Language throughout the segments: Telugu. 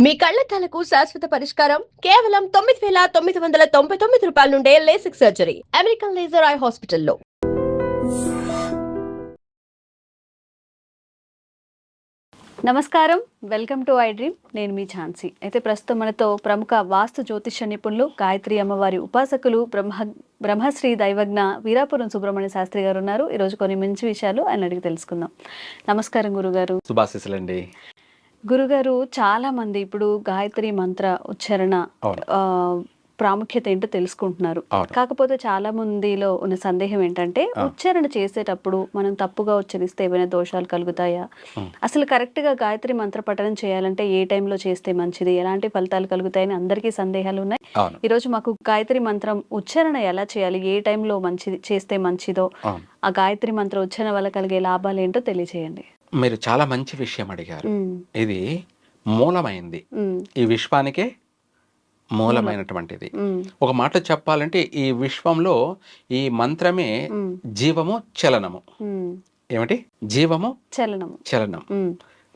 మీ కళ్లద్దాలకు శాశ్వత పరిష్కారం కేవలం 9,999 రూపాయల నుండే LASIK surgery American laser eye హాస్పిటల్లో. నమస్కారం, వెల్కమ్ టు ఐ డ్రీమ్. నేను మీ ఝాన్సీ. అయితే ప్రస్తుతం మనతో ప్రముఖ వాస్తు జ్యోతిష్య నిపుణులు, గాయత్రి అమ్మవారి ఉపాసకులు, బ్రహ్మశ్రీ దైవజ్ఞ వీరాపురం సుబ్రహ్మణ్య శాస్త్రి గారు ఉన్నారు. ఈరోజు కొన్ని మంచి విషయాలు ఆయన అడిగి తెలుసుకుందాం. నమస్కారం గురుగారు. శుభాశీస్సులండి. గురుగారు, చాలా మంది ఇప్పుడు గాయత్రి మంత్ర ఉచ్చారణ ప్రాముఖ్యత ఏంటో తెలుసుకుంటున్నారు. కాకపోతే చాలా మందిలో ఉన్న సందేహం ఏంటంటే, ఉచ్చారణ చేసేటప్పుడు మనం తప్పుగా ఉచ్చరిస్తే ఏమైనా దోషాలు కలుగుతాయా, అసలు కరెక్ట్ గా గాయత్రి మంత్ర పఠనం చేయాలంటే ఏ టైంలో చేస్తే మంచిది, ఎలాంటి ఫలితాలు కలుగుతాయని అందరికీ సందేహాలు ఉన్నాయి. ఈ రోజు మాకు గాయత్రి మంత్రం ఉచ్చారణ ఎలా చేయాలి, ఏ టైంలో మంచిది చేస్తే మంచిదో, ఆ గాయత్రి మంత్ర ఉచ్చారణ వల్ల కలిగే లాభాలు ఏంటో తెలియజేయండి. మీరు చాలా మంచి విషయం అడిగారు. ఇది మూలమైంది, ఈ విశ్వానికే మూలమైనటువంటిది. ఒక మాట చెప్పాలంటే ఈ విశ్వంలో ఈ మంత్రమే జీవము, చలనము. ఏమిటి? జీవము, చలనం,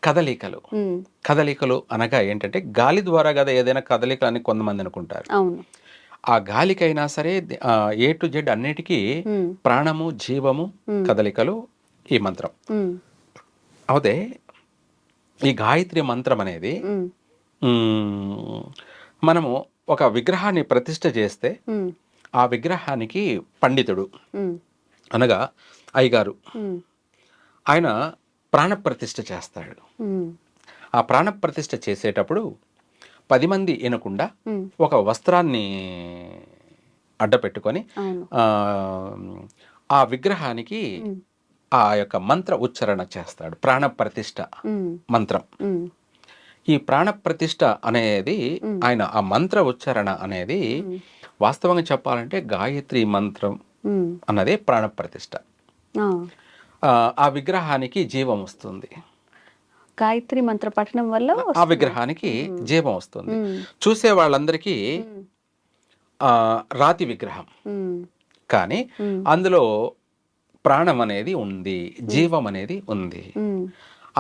కదలికలు. కదలికలు అనగా ఏంటంటే గాలి ద్వారా కదా ఏదైనా కదలిక అని కొంతమంది అనుకుంటారు. ఆ గాలికైనా సరే ఏ టు జెడ్ అన్నిటికీ ప్రాణము, జీవము, కదలికలు ఈ మంత్రం. అయితే ఈ గాయత్రి మంత్రం అనేది మనము ఒక విగ్రహాన్ని ప్రతిష్ఠ చేస్తే ఆ విగ్రహానికి పండితుడు అనగా అయ్యగారు ఆయన ప్రాణప్రతిష్ఠ చేస్తాడు. ఆ ప్రాణప్రతిష్ఠ చేసేటప్పుడు 10 మంది వినకుండా ఒక వస్త్రాన్ని అడ్డపెట్టుకొని ఆ విగ్రహానికి ఆ యొక్క మంత్ర ఉచ్చారణ చేస్తాడు. ప్రాణప్రతిష్ఠ మంత్రం. ఈ ప్రాణప్రతిష్ఠ అనేది ఆయన ఆ మంత్ర ఉచ్చారణ అనేది వాస్తవంగా చెప్పాలంటే గాయత్రి మంత్రం అన్నదే ప్రాణప్రతిష్ఠ. ఆ విగ్రహానికి జీవం వస్తుంది. గాయత్రి మంత్ర పఠనం వల్ల ఆ విగ్రహానికి జీవం వస్తుంది. చూసే వాళ్ళందరికీ రాతి విగ్రహం, కానీ అందులో ప్రాణం అనేది ఉంది, జీవం అనేది ఉంది.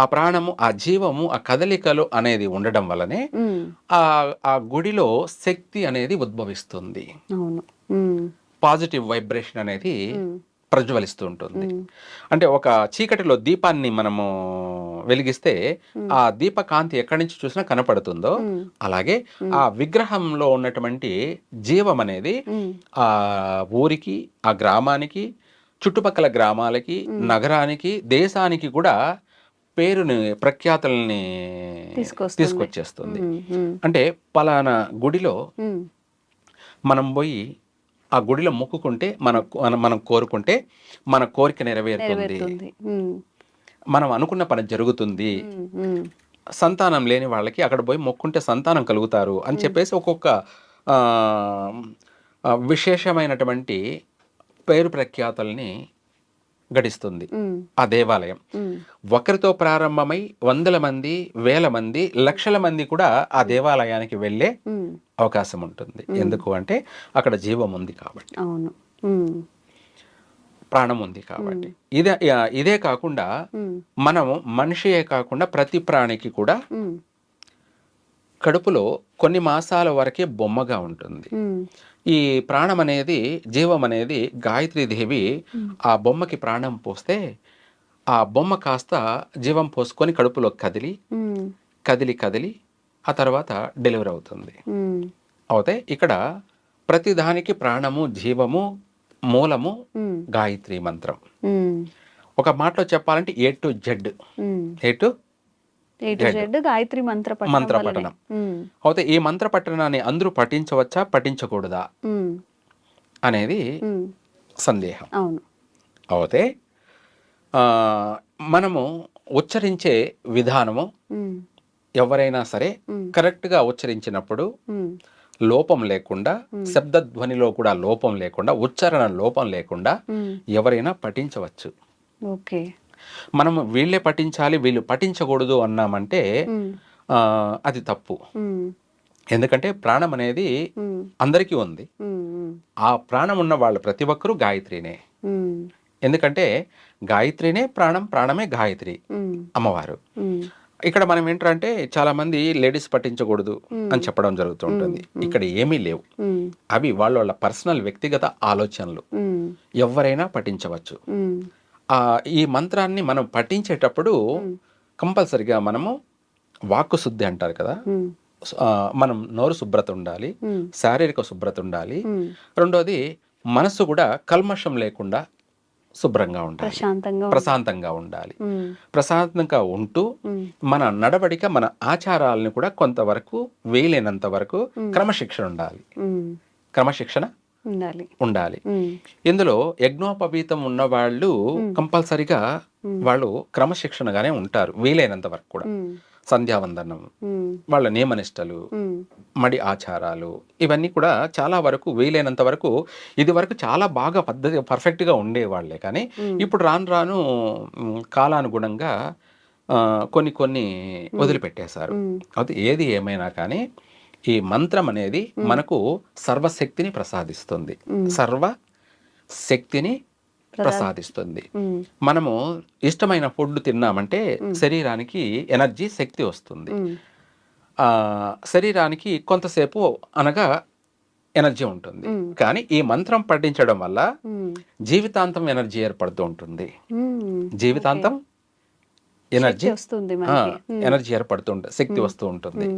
ఆ ప్రాణము, ఆ జీవము, ఆ కదలికలు అనేది ఉండడం వల్లనే ఆ గుడిలో శక్తి అనేది ఉద్భవిస్తుంది. పాజిటివ్ వైబ్రేషన్ అనేది ప్రజ్వలిస్తూ ఉంటుంది. అంటే ఒక చీకటిలో దీపాన్ని మనము వెలిగిస్తే ఆ దీపకాంతి ఎక్కడి నుంచి చూసినా కనపడుతుందో, అలాగే ఆ విగ్రహంలో ఉన్నటువంటి జీవం అనేది ఆ ఊరికి, ఆ గ్రామానికి, చుట్టుపక్కల గ్రామాలకి, నగరానికి, దేశానికి కూడా పేరుని, ప్రఖ్యాతుల్ని తీసుకొచ్చేస్తుంది. అంటే పలానా గుడిలో మనం పోయి ఆ గుడిలో మొక్కుకుంటే మనం కోరుకుంటే మన కోరిక నెరవేరుతుంది, మనం అనుకున్న పని జరుగుతుంది, సంతానం లేని వాళ్ళకి అక్కడ పోయి మొక్కుంటే సంతానం కలుగుతారు అని చెప్పేసి ఒక్కొక్క విశేషమైనటువంటి పేరు ప్రఖ్యాతుల్ని గడిస్తుంది ఆ దేవాలయం. ఒకరితో ప్రారంభమై 100 మంది, 1000 మంది, లక్షల మంది కూడా ఆ దేవాలయానికి వెళ్ళే అవకాశం ఉంటుంది. ఎందుకు అంటే అక్కడ జీవం ఉంది కాబట్టి, ప్రాణం ఉంది కాబట్టి. ఇదే కాకుండా మనము మనిషియే కాకుండా ప్రతి ప్రాణికి కూడా కడుపులో కొన్ని మాసాల వరకే బొమ్మగా ఉంటుంది. ఈ ప్రాణం అనేది, జీవం అనేది గాయత్రీదేవి ఆ బొమ్మకి ప్రాణం పోస్తే ఆ బొమ్మ కాస్త జీవం పోసుకొని కడుపులో కదిలి ఆ తర్వాత డెలివరీ అవుతుంది. అయితే ఇక్కడ ప్రతిదానికి ప్రాణము, జీవము, మూలము గాయత్రి మంత్రం. ఒక మాటలో చెప్పాలంటే ఏ టు జెడ్ గాయత్రి మంత్ర పఠనం. అయితే ఈ మంత్ర పఠనాన్ని అందరూ పఠించవచ్చా, పఠించకూడదా అనేది సందేహం. అయితే మనము ఉచ్చరించే విధానము ఎవరైనా సరే కరెక్ట్గా ఉచ్చరించినప్పుడు లోపం లేకుండా, శబ్దధ్వనిలో కూడా లోపం లేకుండా, ఉచ్చారణ లోపం లేకుండా ఎవరైనా పఠించవచ్చు. మనం వీళ్ళే పఠించాలి, వీళ్ళు పఠించకూడదు అన్నామంటే అది తప్పు. ఎందుకంటే ప్రాణం అనేది అందరికీ ఉంది. ఆ ప్రాణం ఉన్న వాళ్ళు ప్రతి ఒక్కరూ గాయత్రినే. ఎందుకంటే గాయత్రినే ప్రాణం, ప్రాణమే గాయత్రి అమ్మవారు. ఇక్కడ మనం ఏంటంటే చాలా మంది లేడీస్ పట్టించకూడదు అని చెప్పడం జరుగుతూ ఉంటుంది. ఇక్కడ ఏమీ లేవు. అవి వాళ్ళ పర్సనల్ వ్యక్తిగత ఆలోచనలు. ఎవరైనా పఠించవచ్చు. ఈ మంత్రాన్ని మనం పఠించేటప్పుడు కంపల్సరిగా మనము వాక్కు శుద్ధి అంటారు కదా, మనం నోరు శుభ్రత ఉండాలి, శారీరక శుభ్రత ఉండాలి. రెండోది మనసు కూడా కల్మషం లేకుండా శుభ్రంగా ఉండాలి, ప్రశాంతంగా ఉండాలి. ప్రశాంతంగా ఉంటూ మన నడవడిక, మన ఆచారాలను కూడా కొంతవరకు వీలైనంత వరకు క్రమశిక్షణ ఉండాలి. క్రమశిక్షణ ఉండాలి. ఇందులో యజ్ఞోపవీతం ఉన్న వాళ్ళు కంపల్సరిగా వాళ్ళు క్రమశిక్షణగానే ఉంటారు వీలైనంత వరకు కూడా. సంధ్యావందనం, వాళ్ళ నియమనిష్టలు, మడి ఆచారాలు, ఇవన్నీ కూడా చాలా వరకు వీలైనంత వరకు ఇది వరకు చాలా బాగా పర్ఫెక్ట్గా ఉండేవాళ్లే. కానీ ఇప్పుడు రాను రాను కాలానుగుణంగా కొన్ని వదిలిపెట్టేశారు. అది ఏది ఏమైనా కానీ ఈ మంత్రం అనేది మనకు సర్వశక్తిని ప్రసాదిస్తుంది, సర్వశక్తిని ప్రసాదిస్తుంది. మనము ఇష్టమైన ఫుడ్ తిన్నామంటే శరీరానికి ఎనర్జీ, శక్తి వస్తుంది. శరీరానికి కొంతసేపు అనగా ఎనర్జీ ఉంటుంది. కానీ ఈ మంత్రం పఠించడం వల్ల జీవితాంతం ఎనర్జీ ఏర్పడుతూ ఉంటుంది. జీవితాంతం ఎనర్జీ ఏర్పడుతూ ఉంటుంది, శక్తి వస్తూ ఉంటుంది.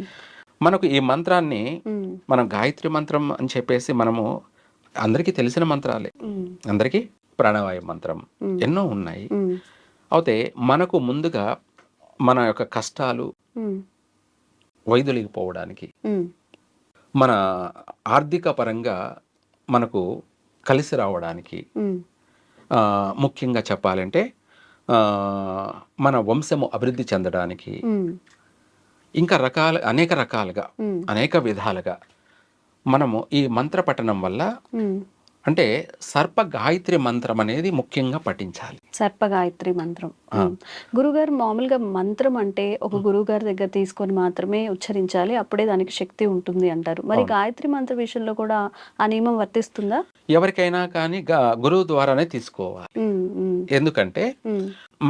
మనకు ఈ మంత్రాన్ని మనం గాయత్రి మంత్రం అని చెప్పేసి మనము అందరికీ తెలిసిన మంత్రాలే, అందరికీ ప్రాణవాయు మంత్రం ఎన్నో ఉన్నాయి. అయితే మనకు ముందుగా మన యొక్క కష్టాలు వైదొలిగిపోవడానికి, మన ఆర్థిక పరంగా మనకు కలిసి రావడానికి, ముఖ్యంగా చెప్పాలంటే మన వంశము అభివృద్ధి చెందడానికి, ఇంకా అనేక రకాలుగా అనేక విధాలుగా మనము ఈ మంత్ర పఠనం వల్ల, అంటే సర్ప గాయత్రి మంత్రం అనేది ముఖ్యంగా పఠించాలి. సర్ప గాయత్రి మంత్రం. గురుగారు, మామూలుగా మంత్రం అంటే ఒక గురువుగారి దగ్గర తీసుకొని మాత్రమే ఉచ్చరించాలి, అప్పుడే దానికి శక్తి ఉంటుంది అంటారు. మరి గాయత్రి మంత్ర విషయంలో కూడా ఆ నియమం వర్తిస్తుందా? ఎవరికైనా కానీ గురువు ద్వారానే తీసుకోవాలి. ఎందుకంటే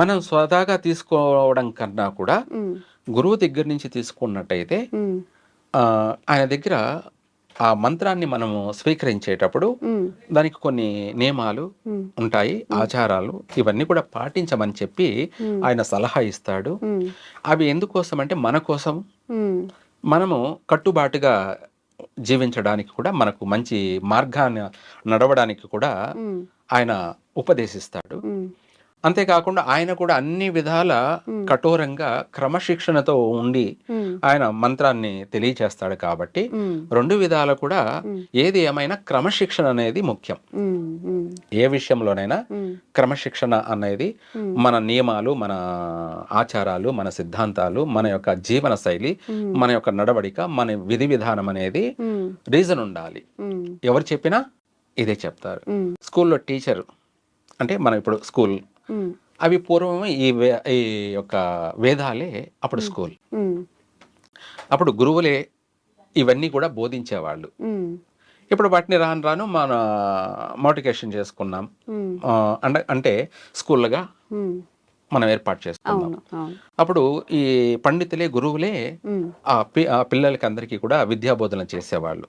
మనం స్వతహాగా తీసుకోవడం కన్నా కూడా గురువు దగ్గర నుంచి తీసుకున్నట్టయితే ఆయన దగ్గర ఆ మంత్రాన్ని మనము స్వీకరించేటప్పుడు దానికి కొన్ని నియమాలు ఉంటాయి, ఆచారాలు, ఇవన్నీ కూడా పాటించమని చెప్పి ఆయన సలహా ఇస్తాడు. అవి ఎందుకోసం అంటే మన కోసం, మనము కట్టుబాటుగా జీవించడానికి కూడా, మనకు మంచి మార్గాన్ని నడవడానికి కూడా ఆయన ఉపదేశిస్తాడు. అంతేకాకుండా ఆయన కూడా అన్ని విధాల కఠోరంగా క్రమశిక్షణతో ఉండి ఆయన మంత్రాన్ని తెలియచేస్తాడు. కాబట్టి రెండు విధాల కూడా ఏది ఏమైనా క్రమశిక్షణ అనేది ముఖ్యం. ఏ విషయంలోనైనా క్రమశిక్షణ అనేది మన నియమాలు, మన ఆచారాలు, మన సిద్ధాంతాలు, మన యొక్క జీవన శైలి, మన యొక్క నడవడిక, మన విధి విధానం అనేది రీజన్ ఉండాలి. ఎవరు చెప్పినా ఇదే చెప్తారు. స్కూల్లో టీచర్ అంటే మనం ఇప్పుడు స్కూల్, అవి పూర్వం ఈ యొక్క వేదాలే అప్పుడు స్కూల్. అప్పుడు గురువులే ఇవన్నీ కూడా బోధించేవాళ్ళు. ఇప్పుడు వాటిని రాను రాను మన మోటివేషన్ చేసుకున్నాం, అంటే స్కూల్గా మనం ఏర్పాటు చేసుకున్నాం. అప్పుడు ఈ పండితులే, గురువులే ఆ పిల్లలకి అందరికీ కూడా విద్యాబోధన చేసేవాళ్ళు.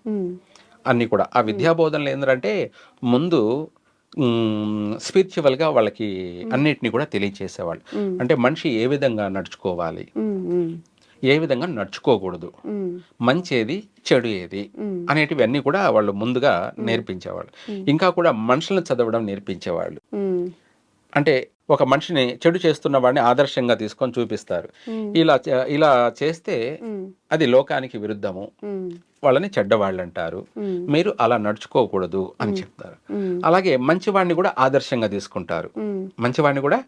అన్నీ కూడా ఆ విద్యాబోధనలు ఏంటంటే ముందు స్పిరిచువల్గా వాళ్ళకి అన్నిటినీ కూడా తెలియచేసేవాళ్ళు. అంటే మనిషి ఏ విధంగా నడుచుకోవాలి, ఏ విధంగా నడుచుకోకూడదు, మంచి ఏది, చెడు ఏది అనేటివి అన్నీ కూడా వాళ్ళు ముందుగా నేర్పించేవాళ్ళు. ఇంకా కూడా మనుషులను చదవడం నేర్పించేవాళ్ళు. అంటే ఒక మనిషిని చెడు చేస్తున్న వాడిని ఆదర్శంగా తీసుకొని చూపిస్తారు. ఇలా చేస్తే అది లోకానికి విరుద్ధము, వాళ్ళని చెడ్డవాళ్ళు అంటారు, మీరు అలా నడుచుకోకూడదు అని చెప్తారు. అలాగే మంచివాడిని కూడా ఆదర్శంగా తీసుకుంటారు, మంచివాడిని కూడా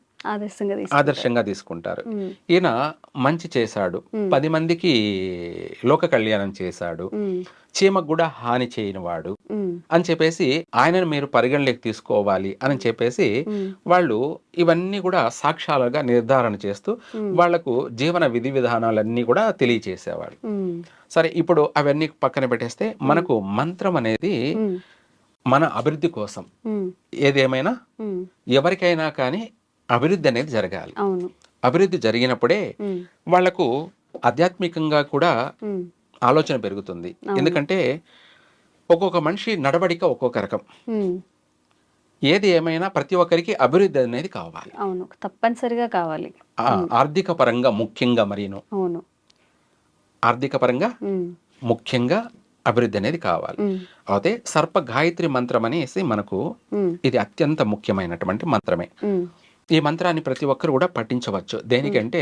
ఆదర్శంగా తీసుకుంటారు. ఈయన మంచి చేశాడు, 10 మందికి లోక కళ్యాణం చేశాడు, చీమకు కూడా హాని చేయనివాడు అని చెప్పేసి ఆయనను మీరు పరిగణలోకి తీసుకోవాలి అని చెప్పేసి వాళ్ళు ఇవన్నీ కూడా సాక్ష్యాలుగా నిర్ధారణ చేస్తూ వాళ్లకు జీవన విధి విధానాలన్నీ కూడా తెలియచేసేవాళ్ళు. సరే, ఇప్పుడు అవన్నీ పక్కన పెట్టేస్తే మనకు మంత్రం అనేది మన అభివృద్ధి కోసం, ఏదేమైనా ఎవరికైనా కానీ అభివృద్ధి అనేది జరగాలి. అభివృద్ధి జరిగినప్పుడే వాళ్లకు ఆధ్యాత్మికంగా కూడా ఆలోచన పెరుగుతుంది. ఎందుకంటే ఒక్కొక్క మనిషి నడవడిక ఒక్కొక్క రకం. ఏది ఏమైనా ప్రతి ఒక్కరికి అభివృద్ధి అనేది కావాలి. అవును, తప్పనిసరిగా కావాలి. ఆర్థిక పరంగా ముఖ్యంగా మరీను. అవును, ఆర్థిక పరంగా ముఖ్యంగా అభివృద్ధి అనేది కావాలి. అయితే సర్ప గాయత్రి మంత్రం అనేసి మనకు ఇది అత్యంత ముఖ్యమైనటువంటి మంత్రమే. ఈ మంత్రాన్ని ప్రతి ఒక్కరు కూడా పఠించవచ్చు. దేనికంటే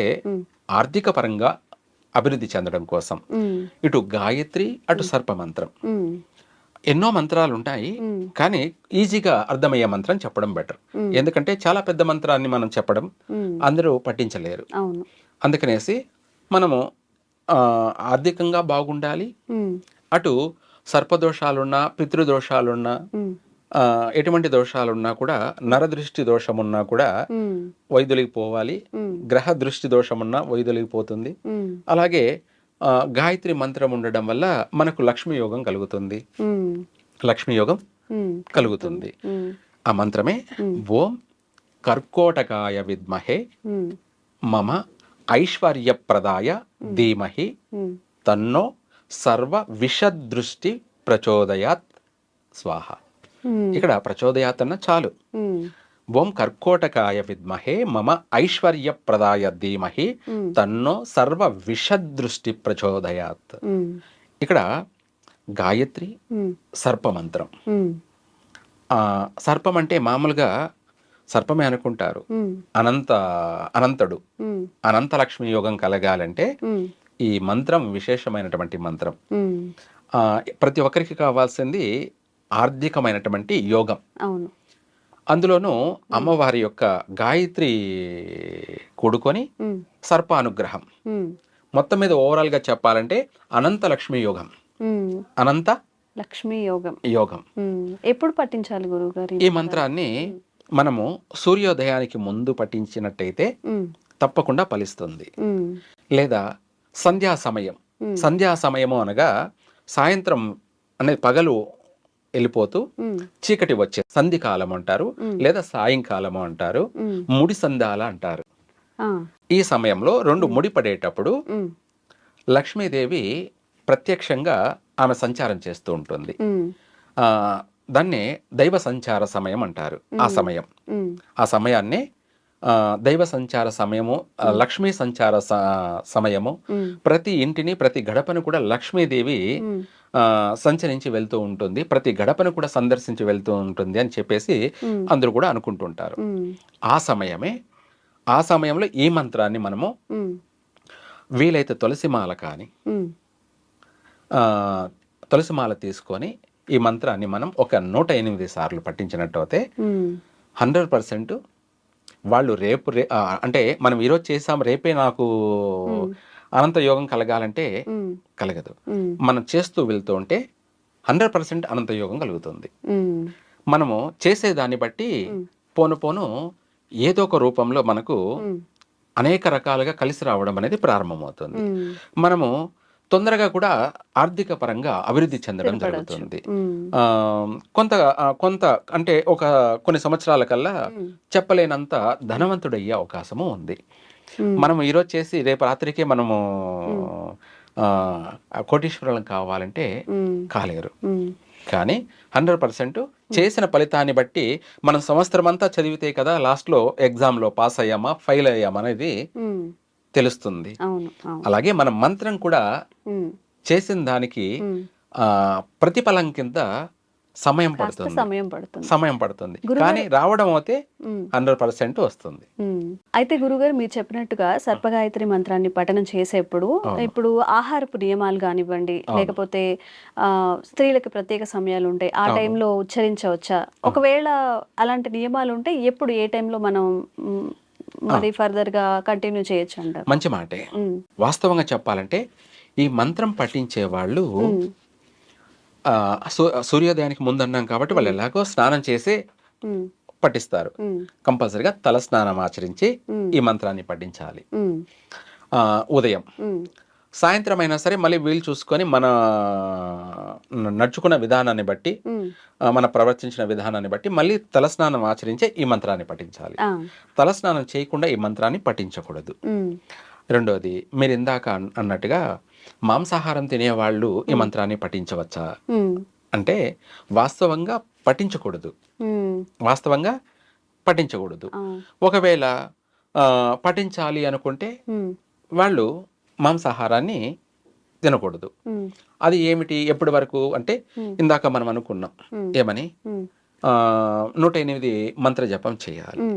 ఆర్థిక పరంగా అభివృద్ధి చెందడం కోసం. ఇటు గాయత్రి, అటు సర్ప మంత్రం. ఎన్నో మంత్రాలు ఉంటాయి, కానీ ఈజీగా అర్థమయ్యే మంత్రం చెప్పడం బెటర్. ఎందుకంటే చాలా పెద్ద మంత్రాన్ని మనం చెప్పడం అందరూ పఠించలేరు. అందుకనేసి మనము ఆర్థికంగా బాగుండాలి, అటు సర్పదోషాలున్నా, పితృదోషాలున్నా, ఎటువంటి దోషాలున్నా కూడా, నరదృష్టి దోషమున్నా కూడా వైదొలిగిపోవాలి. గ్రహ దృష్టి దోషమున్నా వైదొలిగిపోతుంది. అలాగే గాయత్రి మంత్రం ఉండడం వల్ల మనకు లక్ష్మీ యోగం కలుగుతుంది. లక్ష్మీ యోగం కలుగుతుంది. ఆ మంత్రమే ఓం కర్కోటకాయ విద్మహే మమ ఐశ్వర్యప్రదాయ ధీమహి తన్నో సర్వ విషదృష్టి ప్రచోదయాత్ స్వాహ. ఇక్కడ ప్రచోదయాత్ అన్న చాలు. ఓం కర్కోటకాయ విద్మహే మమ ఐశ్వర్యప్రదాయ ధీమహి తన్నో సర్వ విషదృష్టి ప్రచోదయాత్. ఇక్కడ గాయత్రి సర్పమంత్రం. సర్పం అంటే మామూలుగా సర్పమే అనుకుంటారు. అనంతుడు, అనంత లక్ష్మి యోగం కలగాలంటే ఈ మంత్రం విశేషమైనటువంటి మంత్రం. ప్రతి ఒక్కరికి కావాల్సింది ఆర్థికమైనటువంటి యోగం. అందులోనూ అమ్మవారి యొక్క గాయత్రి కూడుకొని సర్పానుగ్రహం. మొత్తం మీద ఓవరాల్ గా చెప్పాలంటే అనంత లక్ష్మీ యోగం, అనంత లక్ష్మీ యోగం. యోగం ఎప్పుడు పఠించాలి గురుగారు ఈ మంత్రాన్ని? మనము సూర్యోదయానికి ముందు పఠించినట్టయితే తప్పకుండా ఫలిస్తుంది. లేదా సంధ్యా సమయం. సంధ్యా సమయము అనగా సాయంత్రం అనేది పగలు వెళ్ళిపోతూ చీకటి వచ్చే సంధి కాలం అంటారు, లేదా సాయంకాలము అంటారు, ముడి సంధ్యాల అంటారు. ఈ సమయంలో రెండు ముడి పడేటప్పుడు లక్ష్మీదేవి ప్రత్యక్షంగా ఆమె సంచారం చేస్తూ ఉంటుంది. దాన్నే దైవ సంచార సమయం అంటారు. ఆ సమయాన్ని దైవ సంచార సమయము, లక్ష్మీ సంచార సమయము. ప్రతి ఇంటిని, ప్రతి గడపను కూడా లక్ష్మీదేవి సంచరించి వెళ్తూ ఉంటుంది, ప్రతి గడపను కూడా సందర్శించి వెళ్తూ ఉంటుంది అని చెప్పేసి అందరూ కూడా అనుకుంటుంటారు. ఆ సమయంలో ఈ మంత్రాన్ని మనము వీలైతే తులసిమాల కానీ తులసిమాల తీసుకొని ఈ మంత్రాన్ని మనం ఒక 108 సార్లు పఠించినట్టు అయితే 100% వాళ్ళు అంటే మనం ఈరోజు చేసాం, రేపే నాకు అనంత యోగం కలగాలంటే కలగదు. మనం చేస్తూ వెళ్తూ ఉంటే 100% అనంత యోగం కలుగుతుంది. మనము చేసేదాన్ని బట్టి పోను పోను ఏదో ఒక రూపంలో మనకు అనేక రకాలుగా కలిసి రావడం అనేది ప్రారంభమవుతుంది. మనము తొందరగా కూడా ఆర్థిక పరంగా అభివృద్ధి చెందడం జరుగుతుంది. కొంత అంటే కొన్ని సంవత్సరాల కల్లా చెప్పలేనంత ధనవంతుడయ్యే అవకాశము ఉంది. మనం ఈరోజు చేసి రేపు రాత్రికే మనము కోటీశ్వరులం కావాలంటే కాలేరు. కానీ 100% చేసిన ఫలితాన్ని బట్టి మనం సంవత్సరం అంతా చదివితే కదా లాస్ట్లో ఎగ్జామ్లో పాస్ అయ్యామా ఫెయిల్ అయ్యామా అనేది తెలుస్తుంది. అలాగే మన మంత్రం కూడా చేసిన దానికి ప్రతిఫలం కింద సమయం పడుతుంది, కానీ రావడం అయితే 100% వస్తుంది. అయితే గురుగారు మీరు చెప్పినట్టుగా సర్పగాయత్రి మంత్రాన్ని పఠనం చేసేప్పుడు ఇప్పుడు ఆహారపు నియమాలు కానివ్వండి, లేకపోతే స్త్రీలకు ప్రత్యేక సమయాలు ఉంటాయి, ఆ టైంలో ఉచ్చరించవచ్చా? ఒకవేళ అలాంటి నియమాలు ఉంటే ఎప్పుడు ఏ టైంలో మనం మరి ఫర్దర్ గా కంటిన్యూ చేయొచ్చు అంటారు? మంచి మాటే. వాస్తవంగా చెప్పాలంటే ఈ మంత్రం పఠించే వాళ్ళు సూర్యోదయానికి ముందు అన్నాం కాబట్టి వాళ్ళు ఎలాగో స్నానం చేసి పఠిస్తారు. కంపల్సరిగా తల స్నానం ఆచరించి ఈ మంత్రాన్ని పఠించాలి. ఉదయం సాయంత్రం అయినా సరే మళ్ళీ వీలు చూసుకొని మన నడుచుకున్న విధానాన్ని బట్టి మన ప్రవర్తించిన విధానాన్ని బట్టి మళ్ళీ తలస్నానం ఆచరించే ఈ మంత్రాన్ని పఠించాలి. తలస్నానం చేయకుండా ఈ మంత్రాన్ని పఠించకూడదు. రెండోది, మీరు ఇందాక అన్నట్టుగా మాంసాహారం తినేవాళ్ళు ఈ మంత్రాన్ని పఠించవచ్చా అంటే వాస్తవంగా పఠించకూడదు. ఒకవేళ పఠించాలి అనుకుంటే వాళ్ళు మాంసాహారాన్ని తినకూడదు. అది ఏమిటి, ఎప్పటి వరకు అంటే ఇందాక మనం అనుకున్నాం ఏమని, 108 మంత్ర జపం చేయాలి.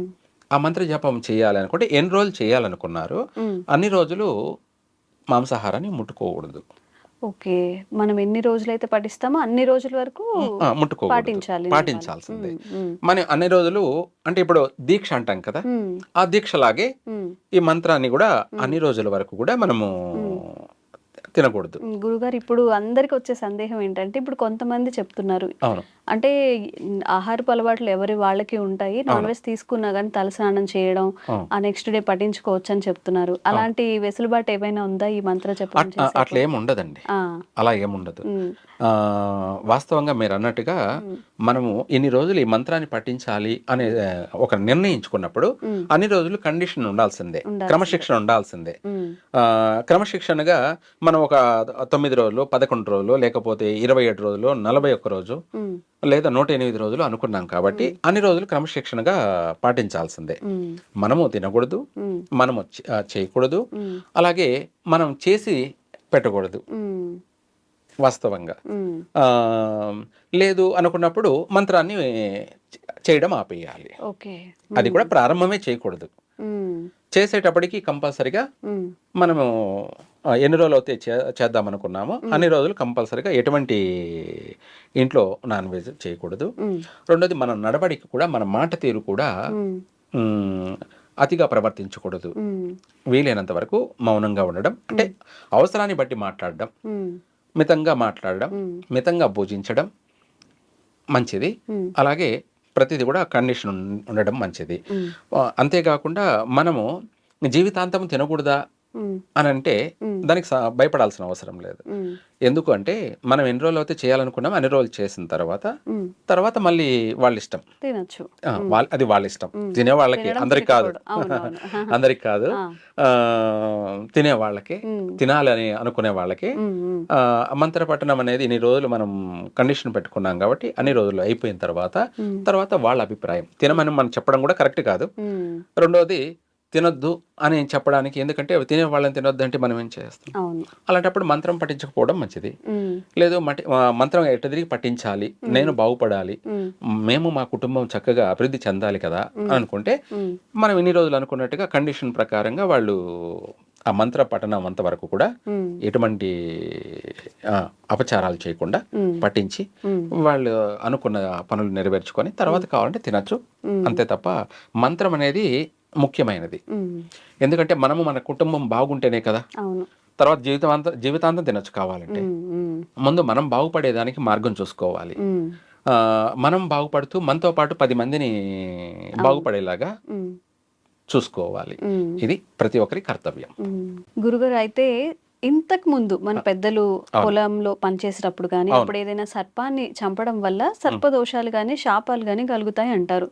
ఆ మంత్ర జపం చేయాలి అనుకుంటే ఎన్ని రోజులు చేయాలనుకున్నారు అన్ని రోజులు మాంసాహారాన్ని ముట్టుకోకూడదు. ఓకే, మనం ఎన్ని రోజులైతే పఠిస్తామో అన్ని రోజుల వరకు పాటించాల్సిందే. మనం అన్ని రోజులు అంటే ఇప్పుడు దీక్ష అంటాం కదా, ఆ దీక్షలాగే ఈ మంత్రాన్ని కూడా అన్ని రోజుల వరకు కూడా మనము తినకూడదు. గురుగారు, ఇప్పుడు అందరికి వచ్చే సందేహం ఏంటంటే, ఇప్పుడు కొంతమంది చెప్తున్నారు అంటే ఆహారపు అలవాట్లు ఎవరి వాళ్ళకి ఉంటాయి, నాన్ వెజ్ తీసుకున్నా కానీ తలస్నానం చేయడం ఆ నెక్స్ట్ డే పఠించుకోవచ్చు అని చెప్తున్నారు. అలాంటి వెసులుబాటు ఏమైనా ఉందా ఈ మంత్ర జపం? అట్లా ఏమి ఉండదండి, అలా ఏముండదు. వాస్తవంగా మీరు అన్నట్టుగా మనము ఇన్ని రోజులు ఈ మంత్రాన్ని పఠించాలి అనే ఒక నిర్ణయించుకున్నప్పుడు అన్ని రోజులు కండిషన్ ఉండాల్సిందే, క్రమశిక్షణ ఉండాల్సిందే. క్రమశిక్షణగా మనం ఒక 9 రోజులు, 11 రోజులు, లేకపోతే 27 రోజులు, 41 రోజు లేదా 108 రోజులు అనుకున్నాం కాబట్టి అన్ని రోజులు క్రమశిక్షణగా పాటించాల్సిందే. మనము తినకూడదు, మనము చేయకూడదు, అలాగే మనం చేసి పెట్టకూడదు. వాస్తవంగా లేదు అనుకున్నప్పుడు మంత్రాన్ని చేయడం ఆపేయాలి. అది కూడా ప్రారంభమే చేయకూడదు. చేసేటప్పటికి కంపల్సరిగా మనము ఎన్ని రోజులు అయితే చేద్దాం అనుకున్నామో అన్ని రోజులు కంపల్సరిగా ఎటువంటి ఇంట్లో నాన్ వెజ్ చేయకూడదు. రెండోది, మన నడవడికి కూడా, మన మాట తీరు కూడా అతిగా ప్రవర్తించకూడదు. వీలైనంత వరకు మౌనంగా ఉండడం, అంటే అవసరాన్ని బట్టి మాట్లాడడం, మితంగా మాట్లాడడం, మితంగా భోజించడం మంచిది. అలాగే ప్రతిదీ కూడా కండిషన్ ఉండడం మంచిది. అంతేకాకుండా మనము జీవితాంతం తినకూడదా అని అంటే దానికి భయపడాల్సిన అవసరం లేదు. ఎందుకు అంటే మనం ఎన్ని రోజులు అయితే చేయాలనుకున్నాం అన్ని రోజులు చేసిన తర్వాత మళ్ళీ వాళ్ళ ఇష్టం, అది వాళ్ళ ఇష్టం. తినే వాళ్ళకి, అందరికి కాదు, తినే వాళ్ళకి, తినాలని అనుకునే వాళ్ళకి మంత్ర పఠనం అనేది ఇన్ని రోజులు మనం కండిషన్ పెట్టుకున్నాం కాబట్టి అన్ని రోజులు అయిపోయిన తర్వాత వాళ్ళ అభిప్రాయం. తినమని మనం చెప్పడం కూడా కరెక్ట్ కాదు. రెండోది, తినొద్దు అని చెప్పడానికి, ఎందుకంటే తినే వాళ్ళని తినొద్దు అంటే మనం ఏం చేస్తాం? అలాంటప్పుడు మంత్రం పఠించకపోవడం మంచిది. లేదు, మంత్రం ఎట్ట తిరిగి పఠించాలి, నేను బాగుపడాలి, మేము మా కుటుంబం చక్కగా అభివృద్ధి చెందాలి కదా అనుకుంటే మనం ఇన్ని రోజులు అనుకున్నట్టుగా కండిషన్ ప్రకారంగా వాళ్ళు ఆ మంత్ర పఠనం అంతవరకు కూడా ఎటువంటి అపచారాలు చేయకుండా పఠించి వాళ్ళు అనుకున్న పనులు నెరవేర్చుకొని తర్వాత కావాలంటే తినచ్చు. అంతే తప్ప మంత్రం అనేది ముఖ్యమైనది. ఎందుకంటే మనము మన కుటుంబం బాగుంటేనే కదా తర్వాత జీవితాంతం తినచ్చు కావాలంటే. ముందు మనం బాగుపడేదానికి మార్గం చూసుకోవాలి. మనం బాగుపడుతూ మనతో పాటు 10 మందిని బాగుపడేలాగా చూసుకోవాలి. ఇది ప్రతి ఒక్కరి కర్తవ్యం. గురుగారు, అయితే ఇంతకు ముందు మన పెద్దలు పొలంలో పనిచేసేటప్పుడు కానీ అప్పుడు ఏదైనా సర్పాన్ని చంపడం వల్ల సర్పదోషాలు కానీ శాపాలు కానీ కలుగుతాయి అంటారు.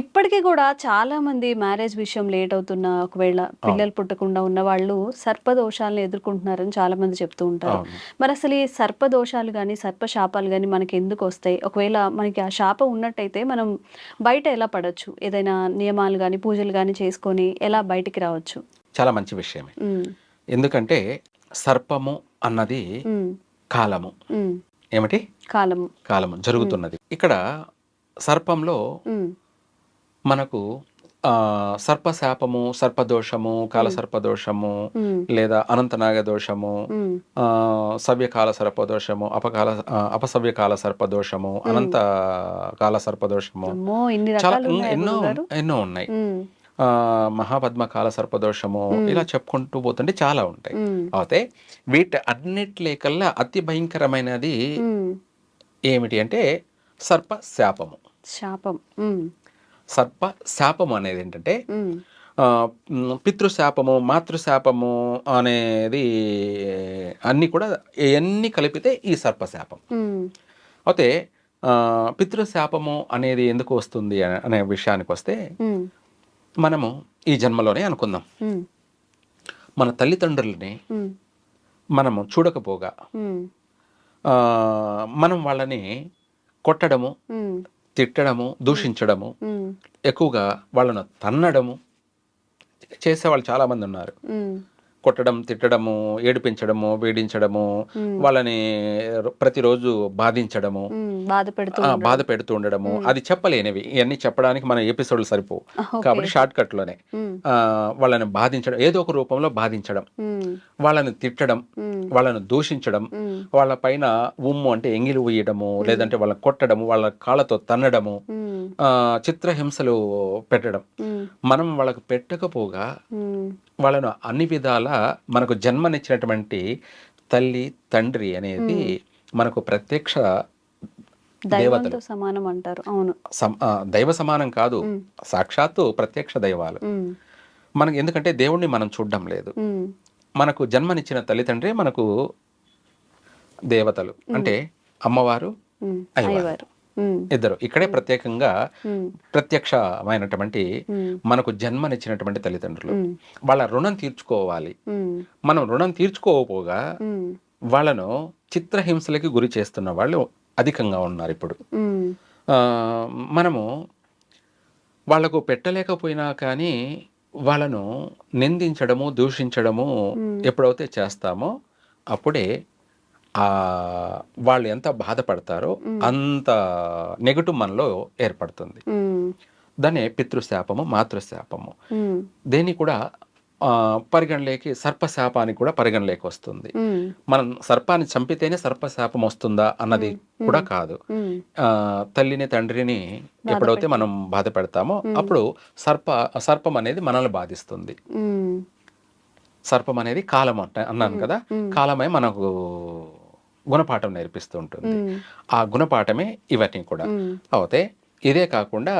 ఇప్పటికీ కూడా చాలా మంది మ్యారేజ్ విషయం లేట్ అవుతున్నా, ఒకవేళ పిల్లలు పుట్టకుండా ఉన్న వాళ్ళు సర్పదోషాలను ఎదుర్కొంటున్నారని చాలా మంది చెప్తూ ఉంటారు. మరి అసలు ఈ సర్పదోషాలు కానీ సర్పశాపాలు కానీ మనకి ఎందుకు వస్తాయి? ఒకవేళ మనకి ఆ శాపం ఉన్నట్టయితే మనం బయట ఎలా పడవచ్చు? ఏదైనా నియమాలు కానీ పూజలు కానీ చేసుకొని ఎలా బయటికి రావచ్చు? చాలా మంచి విషయమే. ఎందుకంటే సర్పము అన్నది కాలము. ఏమిటి? కాలము జరుగుతున్నది. ఇక్కడ సర్పంలో మనకు సర్పశాపము, సర్పదోషము, కాలసర్పదోషము, లేదా అనంతనాగ దోషము, సవ్యకాల సర్పదోషము, అపసవ్యకాల సర్పదోషము, అనంత కాల సర్పదోషము, చాలా ఎన్నో ఉన్నాయి. మహాపద్మ కాల సర్పదోషము, ఇలా చెప్పుకుంటూ పోతుంటే చాలా ఉంటాయి. అయితే వీటి అన్నిట్లేకల్లా అతి భయంకరమైనది ఏమిటి అంటే సర్పశాపము. సర్పశాపము అనేది ఏంటంటే పితృశాపము, మాతృశాపము అనేది అన్నీ కూడా ఇవన్నీ కలిపితే ఈ సర్పశాపం. అయితే పితృశాపము అనేది ఎందుకు వస్తుంది అనే విషయానికి వస్తే, మనము ఈ జన్మలోనే అనుకుందాం, మన తల్లిదండ్రులని మనము చూడకపోగా మనం వాళ్ళని కొట్టడము, తిట్టడము, దూషించడము, ఎక్కువగా వాళ్ళను తన్నడము చేసేవాళ్ళు చాలామంది ఉన్నారు. కొట్టడం, తిట్టడము, ఏడిపించడము, వేడించడము, వాళ్ళని ప్రతిరోజు బాధించడము, బాధ పెడుతూ ఉండడము, అది చెప్పలేనివి. ఇవన్నీ చెప్పడానికి మన ఎపిసోడ్లు సరిపోవు కాబట్టి షార్ట్ కట్ లోనే వాళ్ళని బాధించడం, ఏదో ఒక రూపంలో బాధించడం, వాళ్ళని తిట్టడం, వాళ్ళని దూషించడం, వాళ్ళ పైన ఉమ్ము అంటే ఎంగిలి ఉయ్యడము, లేదంటే వాళ్ళని కొట్టడము, వాళ్ళ కాళ్ళతో తన్నడము, చిత్రహింసలు పెట్టడం. మనం వాళ్ళకు పెట్టకపోగా వాళ్ళను అన్ని విధాల మనకు జన్మనిచ్చినటువంటి తల్లి, తండ్రి అనేది మనకు ప్రత్యక్ష దేవతలు, సమానం అంటారు. అవును, దైవ సమానం కాదు, సాక్షాత్తు ప్రత్యక్ష దైవాలు మనకి. ఎందుకంటే దేవుణ్ణి మనం చూడడం లేదు. మనకు జన్మనిచ్చిన తల్లిదండ్రి మనకు దేవతలు, అంటే అమ్మవారు, అయ్యవారు, ఇద్దరు. ఇక్కడే ప్రత్యేకంగా ప్రత్యక్షమైనటువంటి మనకు జన్మనిచ్చినటువంటి తల్లిదండ్రులు. వాళ్ళ రుణం తీర్చుకోవాలి. మనం రుణం తీర్చుకోకపోగా వాళ్ళను చిత్రహింసలకి గురి చేస్తున్న వాళ్ళు అధికంగా ఉన్నారు ఇప్పుడు. మనము వాళ్లకు పెట్టలేకపోయినా కానీ వాళ్ళను నిందించడము, దూషించడము ఎప్పుడైతే చేస్తామో అప్పుడే వాళ్ళు ఎంత బాధపడతారో అంత నెగటివ్ మనలో ఏర్పడుతుంది. దాన్నే పితృశాపము, మాతృశాపము. దేన్ని కూడా పరిగణలోకి సర్పశాపానికి కూడా పరిగణలోకి వస్తుంది. మనం సర్పాన్ని చంపితేనే సర్పశాపం వస్తుందా అన్నది కూడా కాదు. తల్లిని, తండ్రిని ఎప్పుడైతే మనం బాధ పెడతామో అప్పుడు సర్పం అనేది మనల్ని బాధిస్తుంది. సర్పం అనేది కాలం అన్నాను కదా, కాలమే మనకు గుణపాఠం నేర్పిస్తూ ఉంటుంది. ఆ గుణపాఠమే ఇవన్నీ కూడా. అయితే ఇదే కాకుండా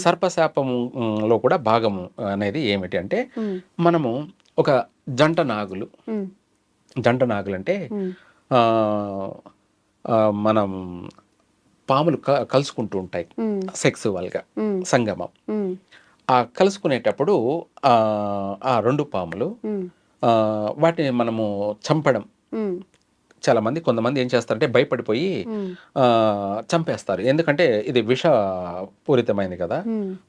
సర్పశాపంలో కూడా భాగము అనేది ఏమిటి అంటే, మనము ఒక జంట నాగులు అంటే మనం పాములు కలుసుకుంటూ ఉంటాయి సెక్సువల్గా, సంగమం. ఆ కలుసుకునేటప్పుడు ఆ రెండు పాములు వాటిని మనము చంపడం, చాలా మంది, కొంతమంది ఏం చేస్తారంటే భయపడిపోయి చంపేస్తారు. ఎందుకంటే ఇది విషపూరితమైంది కదా,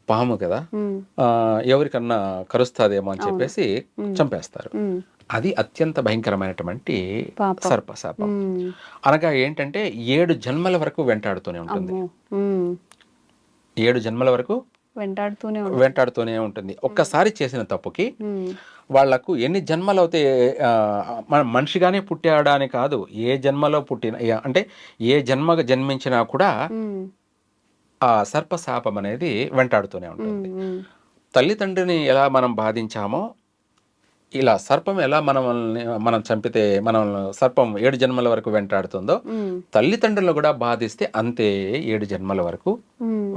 పాము కదా, ఎవరికన్నా కరుస్తాదేమో అని చెప్పేసి చంపేస్తారు. అది అత్యంత భయంకరమైనటువంటి సర్పశాపం. అనగా ఏంటంటే 7 జన్మల వరకు వెంటాడుతూనే ఉంటుంది. 7 జన్మల వరకు వెంటాడుతూనే ఉంటుంది. ఒక్కసారి చేసిన తప్పుకి వాళ్లకు ఎన్ని జన్మలు అవుతే, మనిషిగానే పుట్టాడని కాదు, ఏ జన్మలో పుట్టిన, అంటే ఏ జన్మగా జన్మించినా కూడా ఆ సర్పశాపం అనేది వెంటాడుతూనే ఉంటుంది. తల్లిదండ్రిని ఎలా మనం బాధించామో ఇలా సర్పం ఎలా మనం చంపితే సర్పం 7 జన్మల వరకు వెంటాడుతుందో, తల్లిదండ్రులను కూడా బాధిస్తే అంతే 7 జన్మల వరకు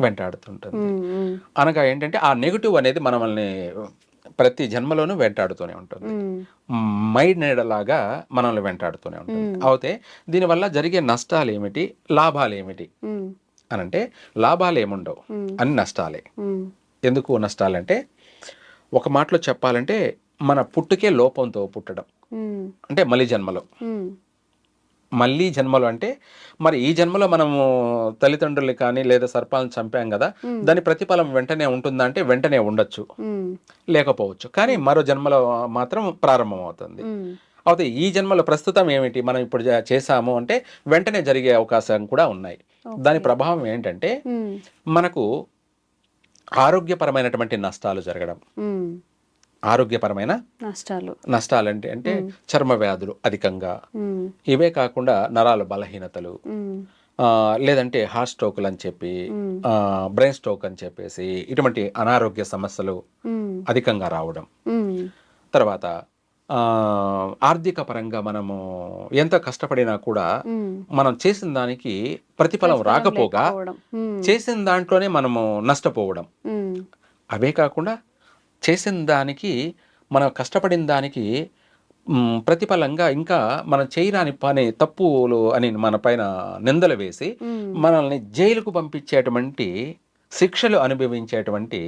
వెంటాడుతుంటుంది. అనగా ఏంటంటే ఆ నెగటివ్ అనేది మనల్ని ప్రతి జన్మలోనూ వెంటాడుతూనే ఉంటుంది. నీడలాగా మనల్ని వెంటాడుతూనే ఉంటుంది. అయితే దీనివల్ల జరిగే నష్టాలు ఏమిటి, లాభాలు ఏమిటి అనంటే, లాభాలు ఏముండవు, అన్ని నష్టాలే. ఎందుకు నష్టాలంటే, ఒక మాటలో చెప్పాలంటే మన పుట్టుకే లోపంతో పుట్టడం, అంటే మళ్ళీ జన్మలో అంటే, మరి ఈ జన్మలో మనము తల్లిదండ్రులు కానీ లేదా సర్పాలను చంపాం కదా, దాని ప్రతిఫలం వెంటనే ఉంటుందా అంటే వెంటనే ఉండొచ్చు, లేకపోవచ్చు. కానీ మరో జన్మలో మాత్రం ప్రారంభం అవుతుంది. అయితే ఈ జన్మలో ప్రస్తుతం ఏమిటి మనం ఇప్పుడు చేసాము అంటే వెంటనే జరిగే అవకాశం కూడా ఉన్నాయి. దాని ప్రభావం ఏంటంటే మనకు ఆరోగ్యపరమైనటువంటి నష్టాలు జరగడం. ఆరోగ్యపరమైన నష్టాలు అంటే చర్మ వ్యాధులు అధికంగా, ఇవే కాకుండా నరాల బలహీనతలు, లేదంటే హార్ట్ స్ట్రోక్లు అని చెప్పి, బ్రెయిన్ స్ట్రోక్ అని చెప్పేసి ఇటువంటి అనారోగ్య సమస్యలు అధికంగా రావడం. తర్వాత ఆర్థిక పరంగా మనము ఎంత కష్టపడినా కూడా మనం చేసిన దానికి ప్రతిఫలం రాకపోగా చేసిన దాంట్లోనే మనము నష్టపోవడం. అవే కాకుండా చేసిన దానికి, మనం కష్టపడిన దానికి ప్రతిఫలంగా ఇంకా మనం చేయరాని పని, తప్పులు అని మన పైన నిందలు వేసి మనల్ని జైలుకు పంపించేటువంటి, శిక్షలు అనుభవించేటువంటి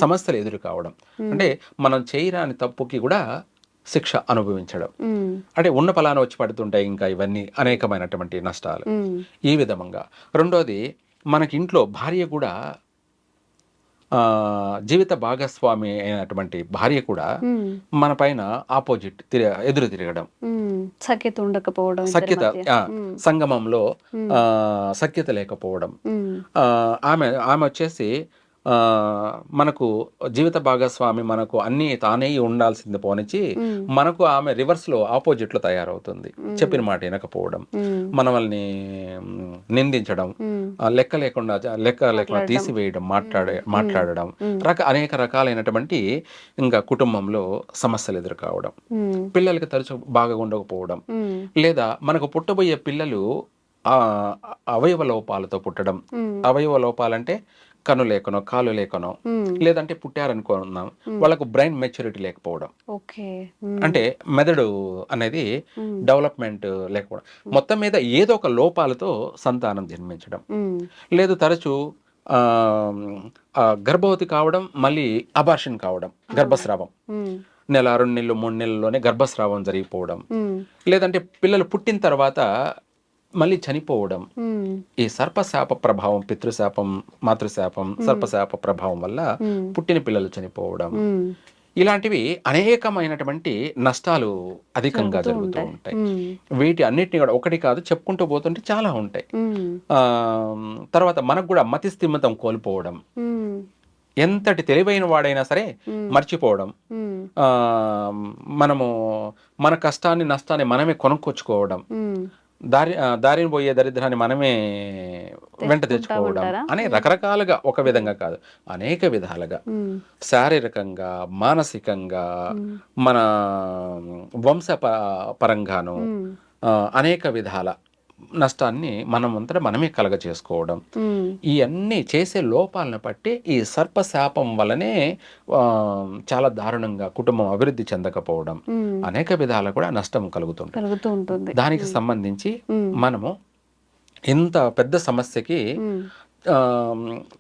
సమస్యలు ఎదురు కావడం. అంటే మనం చేయరాని తప్పుకి కూడా శిక్ష అనుభవించడం. అంటే ఉన్న ఫలాన వచ్చి పడుతుంటాయి ఇంకా ఇవన్నీ అనేకమైనటువంటి నష్టాలు. ఈ విధంగా రెండోది, మనకి ఇంట్లో భార్య కూడా జీవిత భాగస్వామి అయినటువంటి భార్య కూడా మన పైన ఆపోజిట్ ఎదురు తిరగడం, సఖ్యత ఉండకపోవడం, సఖ్యత సంగమంలో సఖ్యత లేకపోవడం. ఆమె వచ్చేసి మనకు జీవిత భాగస్వామి మనకు అన్ని తానే ఉండాల్సింది పోనిచ్చి మనకు ఆమె రివర్స్ లో ఆపోజిట్ లో తయారవుతుంది. చెప్పిన మాట వినకపోవడం, మనల్ని నిందించడం, లెక్క లేకుండా తీసివేయడం, మాట్లాడడం, అనేక రకాలైనటువంటి ఇంకా కుటుంబంలో సమస్యలు ఎదురు కావడం, పిల్లలకి తరచు బాగా ఉండకపోవడం, లేదా మనకు పుట్టబోయే పిల్లలు అవయవ లోపాలతో పుట్టడం. అవయవ లోపాలంటే కన్ను లేకనో, కాలు లేకనో, లేదంటే పుట్టారనుకున్నాం వాళ్ళకు బ్రెయిన్ మెచ్యూరిటీ లేకపోవడం, అంటే మెదడు అనేది డెవలప్మెంట్ లేకపోవడం, మొత్తం మీద ఏదో ఒక లోపాలతో సంతానం జన్మించడం. లేదు తరచు గర్భవతి కావడం, మళ్ళీ అబార్షన్ కావడం, గర్భస్రావం, నెల 2 నెలలు 3 నెలల్లోనే గర్భస్రావం జరిగిపోవడం, లేదంటే పిల్లలు పుట్టిన తర్వాత మళ్ళీ చనిపోవడం. ఈ సర్పశాప ప్రభావం, పితృశాపం, మాతృశాపం, సర్పశాప ప్రభావం వల్ల పుట్టిన పిల్లలు చనిపోవడం, ఇలాంటివి అనేకమైనటువంటి నష్టాలు అధికంగా జరుగుతూ ఉంటాయి. వీటి అన్నిటిని కూడా ఒకటి కాదు చెప్పుకుంటూ పోతుంటే చాలా ఉంటాయి. తర్వాత మనకు కూడా మతి స్థిమితం కోల్పోవడం, ఎంతటి తెలివైన వాడైనా సరే మర్చిపోవడం, మనము మన కష్టాన్ని నష్టాన్ని మనమే కొనుక్కొచ్చుకోవడం, దారిని పోయే దరిద్రాన్ని మనమే వెంట తెచ్చుకోవడం అనే రకరకాలుగా, ఒక విధంగా కాదు అనేక విధాలుగా, శారీరకంగా, మానసికంగా, మన వంశ పరంగాను అనేక విధాల నష్టాన్ని మనమంతటా మనమే కలగ చేసుకోవడం. ఇవన్నీ చేసే లోపాలను బట్టి ఈ సర్పశాపం వల్లనే చాలా దారుణంగా కుటుంబం అభివృద్ధి చెందకపోవడం, అనేక విధాల కూడా నష్టం కలుగుతుంటుంది. దానికి సంబంధించి మనము ఇంత పెద్ద సమస్యకి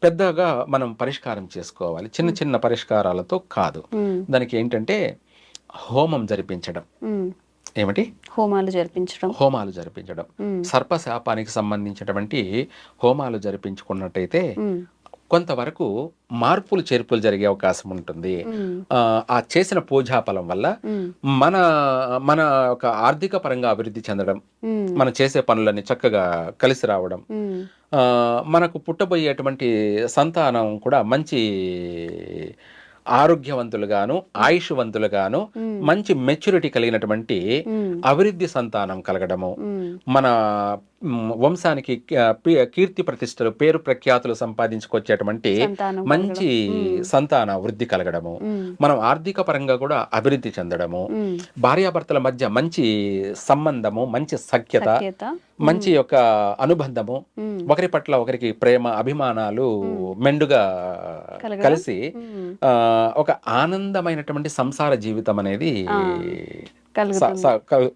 పెద్దగా మనం పరిష్కారం చేసుకోవాలి. చిన్న చిన్న పరిష్కారాలతో కాదు. దానికి ఏంటంటే హోమం జరిపించడం. ఏమిటి? హోమాలు జరిపించడం. సర్పశాపానికి సంబంధించినటువంటి హోమాలు జరిపించుకున్నట్టయితే కొంతవరకు మార్పులు చేర్పులు జరిగే అవకాశం ఉంటుంది. ఆ చేసిన పూజాఫలం వల్ల మన ఒక ఆర్థిక పరంగా అభివృద్ధి చెందడం, మనం చేసే పనులన్నీ చక్కగా కలిసి రావడం, మనకు పుట్టబోయేటువంటి సంతానం కూడా మంచి ఆరోగ్యవంతులుగాను, ఆయుష్వంతులుగాను, మంచి మెచ్యూరిటీ కలిగినటువంటి అభివృద్ధి సంతానం కలగడము, మన వంశానికి కీర్తి ప్రతిష్టలు, పేరు ప్రఖ్యాతులు సంపాదించుకొచ్చేటువంటి మంచి సంతాన వృద్ధి కలగడము, మనం ఆర్థిక పరంగా కూడా అభివృద్ధి చెందడము, భార్యాభర్తల మధ్య మంచి సంబంధము, మంచి సఖ్యత, మంచి యొక్క అనుబంధము, ఒకరి పట్ల ఒకరికి ప్రేమ అభిమానాలు మెండుగా కలిసి ఒక ఆనందమైనటువంటి సంసార జీవితం అనేది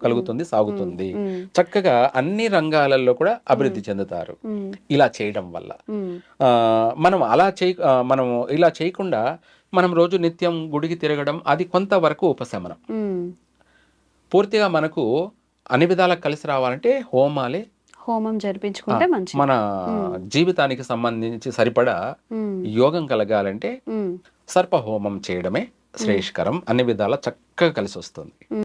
కలుగుతుంది, సాగుతుంది. చక్కగా అన్ని రంగాలలో కూడా అభివృద్ధి చెందుతారు ఇలా చేయడం వల్ల. మనం ఇలా చేయకుండా మనం రోజు నిత్యం గుడికి తిరగడం అది కొంతవరకు ఉపశమనం. పూర్తిగా మనకు అన్ని విధాలకు కలిసి రావాలంటే హోమం జరిపించుకుంటే మంచిది. మన జీవితానికి సంబంధించి సరిపడా యోగం కలగాలంటే సర్పహోమం చేయడమే శ్రేయస్కరం. అన్ని విధాలా చక్కగా కలిసి వస్తుంది.